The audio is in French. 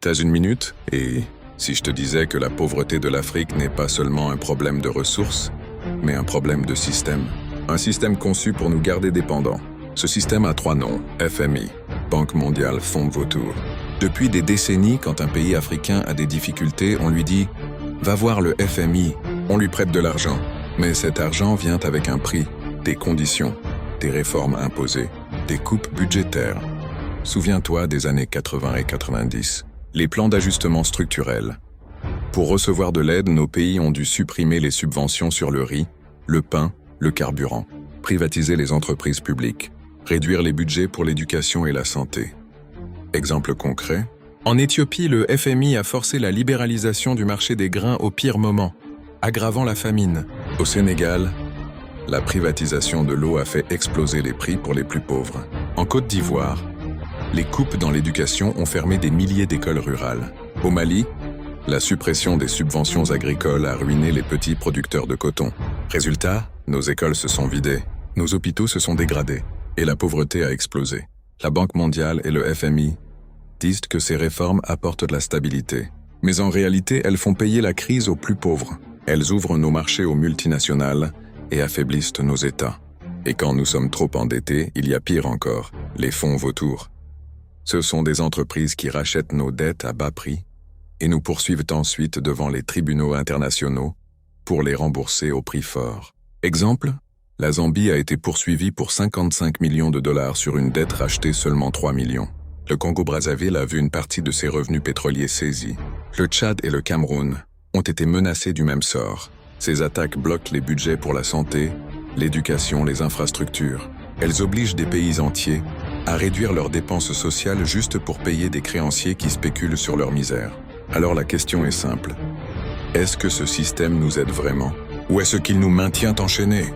T'as une minute? Et si je te disais que la pauvreté de l'Afrique n'est pas seulement un problème de ressources, mais un problème de système? Un système conçu pour nous garder dépendants. Ce système a 3 noms: FMI, Banque mondiale, Fonds vautour. Depuis des décennies, quand un pays africain a des difficultés, on lui dit « Va voir le FMI », on lui prête de l'argent. Mais cet argent vient avec un prix, des conditions, des réformes imposées, des coupes budgétaires. Souviens-toi des années 80 et 90, les plans d'ajustement structurel. Pour recevoir de l'aide, nos pays ont dû supprimer les subventions sur le riz, le pain, le carburant, privatiser les entreprises publiques, réduire les budgets pour l'éducation et la santé. Exemple concret, en Éthiopie, le FMI a forcé la libéralisation du marché des grains au pire moment, aggravant la famine. Au Sénégal, la privatisation de l'eau a fait exploser les prix pour les plus pauvres. En Côte d'Ivoire, les coupes dans l'éducation ont fermé des milliers d'écoles rurales. Au Mali, la suppression des subventions agricoles a ruiné les petits producteurs de coton. Résultat, nos écoles se sont vidées, nos hôpitaux se sont dégradés, et la pauvreté a explosé. La Banque mondiale et le FMI disent que ces réformes apportent de la stabilité. Mais en réalité, elles font payer la crise aux plus pauvres. Elles ouvrent nos marchés aux multinationales et affaiblissent nos États. Et quand nous sommes trop endettés, il y a pire encore, les fonds vautours. Ce sont des entreprises qui rachètent nos dettes à bas prix et nous poursuivent ensuite devant les tribunaux internationaux pour les rembourser au prix fort. Exemple, la Zambie a été poursuivie pour 55 millions de dollars sur une dette rachetée seulement 3 millions. Le Congo-Brazzaville a vu une partie de ses revenus pétroliers saisis. Le Tchad et le Cameroun ont été menacés du même sort. Ces attaques bloquent les budgets pour la santé, l'éducation, les infrastructures. Elles obligent des pays entiers à réduire leurs dépenses sociales juste pour payer des créanciers qui spéculent sur leur misère. Alors la question est simple. Est-ce que ce système nous aide vraiment? Ou est-ce qu'il nous maintient enchaînés?